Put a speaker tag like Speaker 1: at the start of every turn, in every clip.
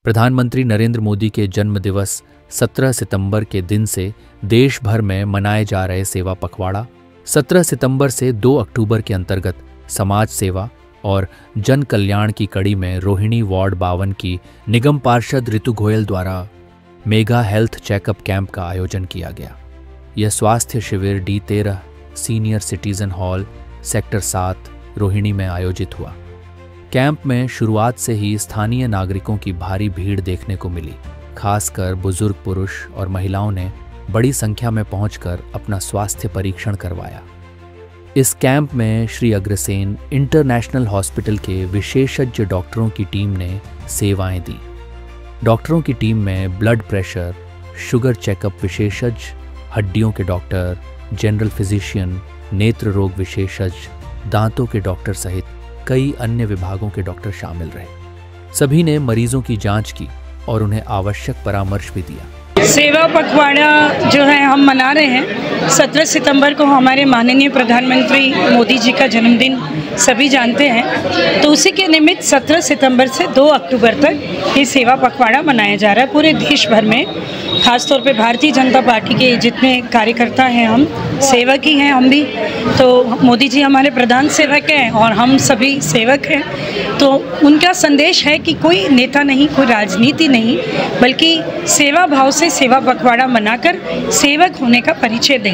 Speaker 1: प्रधानमंत्री नरेंद्र मोदी के जन्म दिवस 17 सितंबर के दिन से देश भर में मनाए जा रहे सेवा पखवाड़ा 17 सितंबर से 2 अक्टूबर के अंतर्गत समाज सेवा और जन कल्याण की कड़ी में रोहिणी वार्ड 52 की निगम पार्षद ऋतु गोयल द्वारा मेगा हेल्थ चेकअप कैंप का आयोजन किया गया। यह स्वास्थ्य शिविर D13 senior citizen hall sector 7 Rohini में आयोजित हुआ। कैंप में शुरुआत से ही स्थानीय नागरिकों की भारी भीड़ देखने को मिली। खासकर बुजुर्ग पुरुष और महिलाओं ने बड़ी संख्या में पहुंचकर अपना स्वास्थ्य परीक्षण करवाया। इस कैंप में श्री अग्रसेन इंटरनेशनल हॉस्पिटल के विशेषज्ञ डॉक्टरों की टीम ने सेवाएं दी। डॉक्टरों की टीम में ब्लड प्रेशर, शुगर चेकअप विशेषज्ञ, हड्डियों के डॉक्टर, जनरल फिजिशियन, नेत्र रोग विशेषज्ञ, दांतों के डॉक्टर सहित कई अन्य विभागों के डॉक्टर शामिल रहे। सभी ने मरीजों की जांच की और उन्हें आवश्यक परामर्श भी दिया।
Speaker 2: सेवा पखवाड़ा जो है हम मना रहे हैं। 17 सितंबर को हमारे माननीय प्रधानमंत्री मोदी जी का जन्मदिन सभी जानते हैं, तो उसी के निमित्त 17 सितंबर से 2 अक्टूबर तक ये सेवा पखवाड़ा मनाया जा रहा है पूरे देश भर में। खासतौर पे भारतीय जनता पार्टी के जितने कार्यकर्ता हैं, हम सेवक ही हैं, हम भी तो मोदी जी हमारे प्रधान सेवक हैं और हम सभी सेवक हैं। तो उनका संदेश है कि कोई नेता नहीं, कोई राजनीति नहीं, बल्कि सेवा भाव से सेवा पखवाड़ा मनाकर सेवक होने का परिचय दें।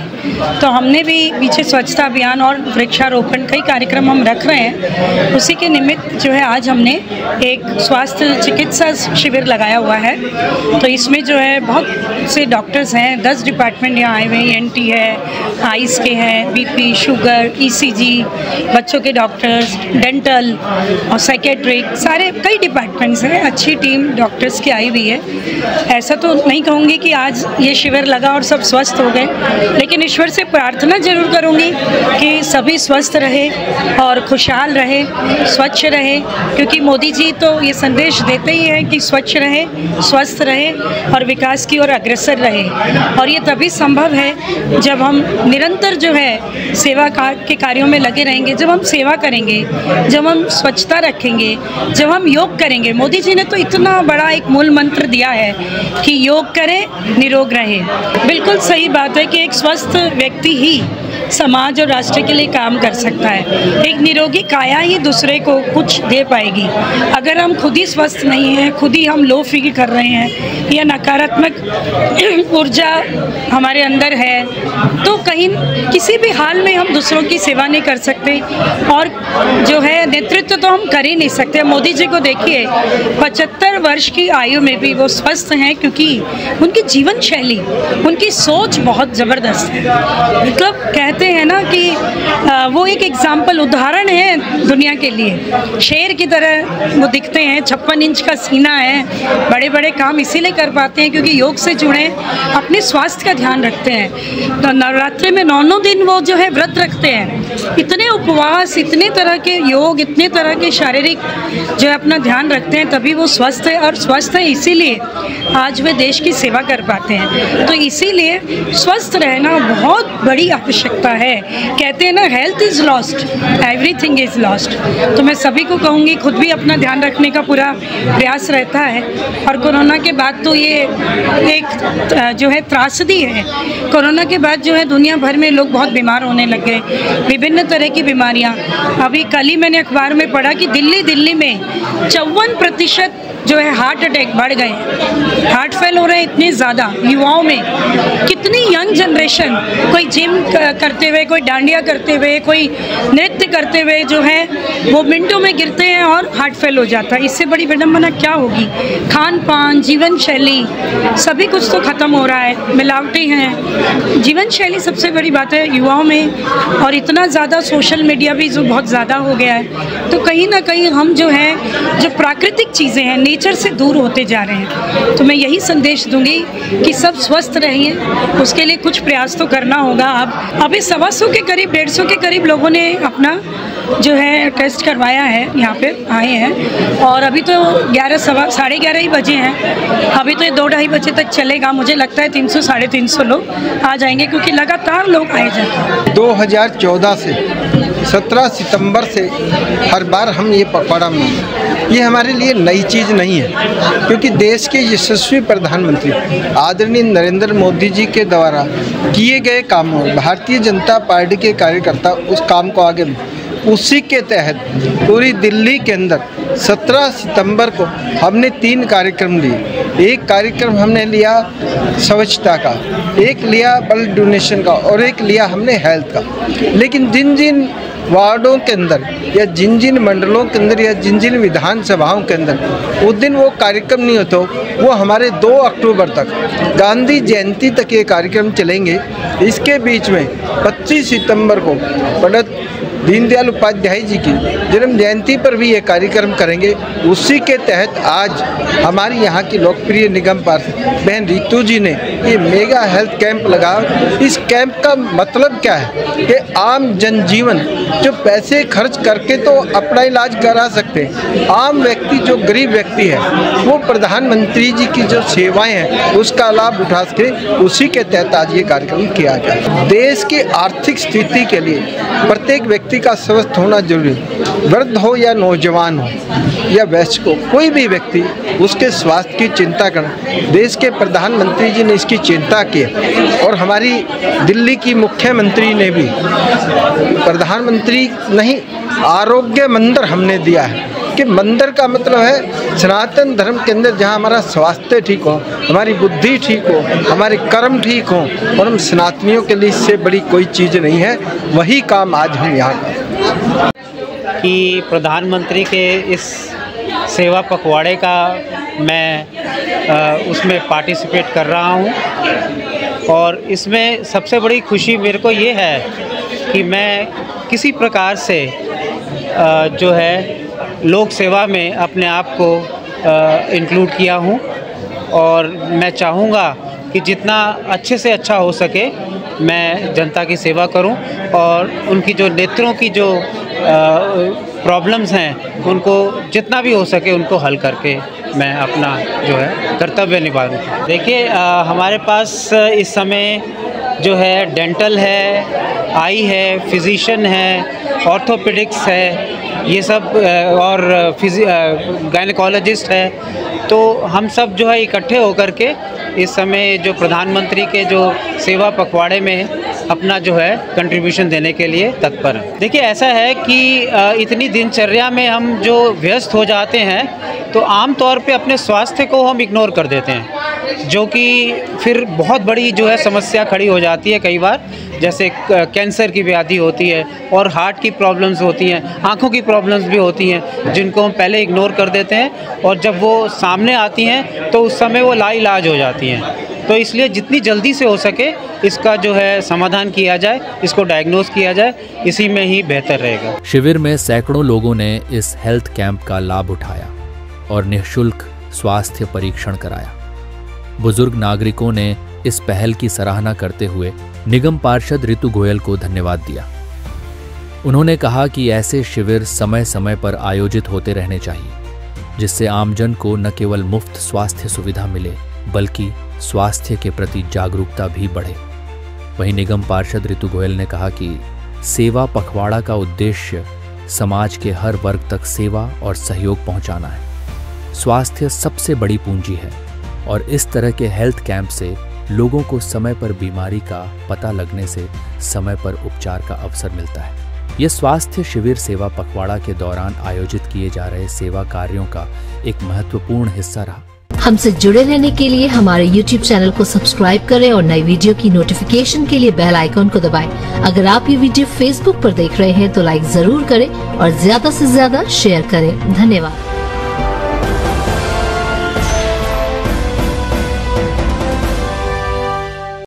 Speaker 2: तो हमने भी पीछे स्वच्छता अभियान और वृक्षारोपण कई कार्यक्रम हम रख रहे हैं। उसी के निमित्त जो है आज हमने एक स्वास्थ्य चिकित्सा शिविर लगाया हुआ है। तो इसमें जो है बहुत से डॉक्टर्स हैं, 10 डिपार्टमेंट यहाँ आए हुए हैं। ENT है, आइस के हैं, BP, शुगर, ECG, बच्चों के डॉक्टर्स, डेंटल और साइकेट्रिक, सारे कई डिपार्टमेंट्स हैं। अच्छी टीम डॉक्टर्स की आई हुई है। ऐसा तो नहीं कहूँगी कि आज ये शिविर लगा और सब स्वस्थ हो गए, लेकिन ईश्वर से प्रार्थना जरूर करूँगी कि सभी स्वस्थ रहे और खुशहाल रहे, स्वच्छ रहे, क्योंकि मोदी जी तो ये संदेश देते ही हैं कि स्वच्छ रहे, स्वस्थ रहे और विकास की ओर अग्रसर रहे। और ये तभी संभव है जब हम निरंतर जो है सेवा के कार्यों में लगे रहेंगे, जब हम सेवा करेंगे, जब हम स्वच्छता रखेंगे, जब हम योग करेंगे। मोदी जी ने तो इतना बड़ा एक मूल मंत्र दिया है कि योग करें, निरोग रहे। बिल्कुल सही बात है कि एक स्वस्थ व्यक्ति ही समाज और राष्ट्र के लिए काम कर सकता है। एक निरोगी काया ही दूसरे को कुछ दे पाएगी। अगर हम खुद ही स्वस्थ नहीं हैं, खुद ही हम लो फील कर रहे हैं या नकारात्मक ऊर्जा हमारे अंदर है, तो कहीं किसी भी हाल में हम दूसरों की सेवा नहीं कर सकते और जो है नेतृत्व तो हम कर ही नहीं सकते। मोदी जी को देखिए, 75 वर्ष की आयु में भी वो स्वस्थ हैं, क्योंकि उनकी जीवन शैली, उनकी सोच बहुत ज़बरदस्त है। मतलब कहते हैं ना कि वो एक एग्जाम्पल, उदाहरण है दुनिया के लिए। शेर की तरह वो दिखते हैं, 56 इंच का सीना है, बड़े बड़े काम इसीलिए कर पाते हैं क्योंकि योग से जुड़े, अपने स्वास्थ्य का ध्यान रखते हैं। तो नवरात्रि में 9 दिन वो जो है व्रत रखते हैं, इतने उपवास, इतने तरह के योग, इतने तरह के शारीरिक जो है अपना ध्यान रखते हैं, तभी वो स्वस्थ है। और स्वस्थ है इसीलिए आज वे देश की सेवा कर पाते हैं। तो इसीलिए स्वस्थ रहना बहुत बड़ी आवश्यकता है। कहते हैं ना, health is lost, everything is lost. तो मैं सभी को कहूँगी, खुद भी अपना ध्यान रखने का पूरा प्रयास रहता है। और कोरोना के बाद तो ये एक जो है त्रासदी है। कोरोना के बाद जो है दुनिया भर में लोग बहुत बीमार होने लग गए, विभिन्न तरह की बीमारियाँ। अभी कल ही मैंने अखबार में पढ़ा कि दिल्ली में 54% जो है हार्ट अटैक बढ़ गए हैं, हार्ट फेल हो रहे हैं इतने ज़्यादा युवाओं में। कितनी यंग जनरेशन, कोई जिम करते हुए, कोई डांडिया करते हुए, कोई नृत्य करते हुए जो है वो मिनटों में गिरते हैं और हार्ट फेल हो जाता है। इससे बड़ी विडंबना क्या होगी? खान पान, जीवन शैली, सभी कुछ तो ख़त्म हो रहा है, मिलावटी हैं। जीवन शैली सबसे बड़ी बात है युवाओं में, और इतना ज़्यादा सोशल मीडिया भी जो बहुत ज़्यादा हो गया है, तो कहीं ना कहीं हम जो है जो प्राकृतिक चीज़ें हैं, नेचर से दूर होते जा रहे हैं। तो मैं यही संदेश दूंगी कि सब स्वस्थ रहिए, उसके लिए कुछ प्रयास तो करना होगा। अब अभी 125 के करीब, 150 के करीब लोगों ने अपना जो है टेस्ट करवाया है, यहाँ पे आए हैं। और अभी तो 11, 11:30 ही बजे हैं। अभी तो ये 2-2:30 बजे तक चलेगा। मुझे लगता है 300 साढ़े 300 लोग आ जाएंगे, क्योंकि लगातार लोग आए जाते हैं।
Speaker 3: 2014 से 17 सितंबर से हर बार हम ये पखवाड़ा मनाएं। ये हमारे लिए नई चीज़ नहीं है, क्योंकि देश के यशस्वी प्रधानमंत्री आदरणीय नरेंद्र मोदी जी के द्वारा किए गए कामों, भारतीय जनता पार्टी के कार्यकर्ता उस काम को आगे, उसी के तहत पूरी दिल्ली के अंदर 17 सितंबर को हमने 3 कार्यक्रम लिए। एक कार्यक्रम हमने लिया स्वच्छता का, एक लिया ब्लड डोनेशन का और एक लिया हमने हेल्थ का। लेकिन जिन जिन वार्डों के अंदर या जिन जिन मंडलों के अंदर या जिन जिन विधानसभाओं के अंदर उस दिन वो कार्यक्रम नहीं होते, वो हमारे 2 अक्टूबर तक, गांधी जयंती तक ये कार्यक्रम चलेंगे। इसके बीच में 25 सितंबर को पंडित दीनदयाल उपाध्याय जी की जन्म जयंती पर भी ये कार्यक्रम करेंगे। उसी के तहत आज हमारी यहाँ की लोकप्रिय निगम पार्षद बहन रितु जी ने ये मेगा हेल्थ कैंप लगाया। इस कैंप का मतलब क्या है कि आम जनजीवन जो पैसे खर्च करके तो अपना इलाज करा सकते हैं, आम व्यक्ति जो गरीब व्यक्ति है वो प्रधानमंत्री जी की जो सेवाएं हैं उसका लाभ उठा सके। उसी के तहत आज ये कार्यक्रम किया गया। देश की आर्थिक स्थिति के लिए प्रत्येक व्यक्ति का स्वस्थ होना जरूरी है। वृद्ध हो या नौजवान हो या वयस्क हो, कोई भी व्यक्ति उसके स्वास्थ्य की चिंता करें। देश के प्रधानमंत्री जी ने इसकी चिंता की और हमारी दिल्ली की मुख्यमंत्री ने भी, प्रधानमंत्री नहीं, आरोग्य मंदिर हमने दिया है कि मंदिर का मतलब है सनातन धर्म के अंदर जहाँ हमारा स्वास्थ्य ठीक हो, हमारी बुद्धि ठीक हो, हमारे कर्म ठीक हो, और हम सनातनियों के लिए इससे बड़ी कोई चीज़ नहीं है। वही काम आज हम यहाँ
Speaker 4: कि प्रधानमंत्री के इस सेवा पखवाड़े का मैं उसमें पार्टिसिपेट कर रहा हूँ। और इसमें सबसे बड़ी खुशी मेरे को ये है कि मैं किसी प्रकार से जो है लोक सेवा में अपने आप को इंक्लूड किया हूँ। और मैं चाहूँगा कि जितना अच्छे से अच्छा हो सके मैं जनता की सेवा करूं और उनकी जो नेत्रों की जो प्रॉब्लम्स हैं उनको जितना भी हो सके उनको हल करके मैं अपना जो है कर्तव्य निभाऊं। देखिए हमारे पास इस समय जो है डेंटल है, आई है, फिजिशियन है, ऑर्थोपेडिक्स है, ये सब और गायनेकोलॉजिस्ट है। तो हम सब जो है इकट्ठे होकर के इस समय जो प्रधानमंत्री के जो सेवा पखवाड़े में अपना जो है कंट्रीब्यूशन देने के लिए तत्पर हैं। देखिए ऐसा है कि इतनी दिनचर्या में हम जो व्यस्त हो जाते हैं तो आम तौर पे अपने स्वास्थ्य को हम इग्नोर कर देते हैं, जो कि फिर बहुत बड़ी जो है समस्या खड़ी हो जाती है। कई बार जैसे कैंसर की व्याधि होती है और हार्ट की प्रॉब्लम्स होती हैं, आँखों की प्रॉब्लम्स भी होती हैं, जिनको हम पहले इग्नोर कर देते हैं और जब वो सामने आती हैं तो उस समय वो लाइलाज हो जाती हैं। तो इसलिए जितनी जल्दी से हो सके इसका जो है समाधान किया जाए, इसको डायग्नोज किया जाए, इसी में ही बेहतर रहेगा।
Speaker 1: शिविर में सैकड़ों लोगों ने इस हेल्थ कैंप का लाभ उठाया और निःशुल्क स्वास्थ्य परीक्षण कराया। बुजुर्ग नागरिकों ने इस पहल की सराहना करते हुए निगम पार्षद रितु गोयल को धन्यवाद दिया। उन्होंने कहा कि ऐसे शिविर समय समय पर आयोजित होते रहने चाहिए, जिससे आमजन को न केवल मुफ्त स्वास्थ्य सुविधा मिले बल्कि स्वास्थ्य के प्रति जागरूकता भी बढ़े। वहीं निगम पार्षद रितु गोयल ने कहा कि सेवा पखवाड़ा का उद्देश्य समाज के हर वर्ग तक सेवा और सहयोग पहुंचाना है। स्वास्थ्य सबसे बड़ी पूंजी है और इस तरह के हेल्थ कैंप से लोगों को समय पर बीमारी का पता लगने से समय पर उपचार का अवसर मिलता है। ये स्वास्थ्य शिविर सेवा पखवाड़ा के दौरान आयोजित किए जा रहे सेवा कार्यों का एक महत्वपूर्ण हिस्सा रहा।
Speaker 5: हमसे जुड़े रहने के लिए हमारे YouTube चैनल को सब्सक्राइब करें और नई वीडियो की नोटिफिकेशन के लिए बेल आइकॉन को दबाएं। अगर आप ये वीडियो Facebook पर देख रहे हैं तो लाइक जरूर करें और ज्यादा से ज्यादा शेयर करें। धन्यवाद।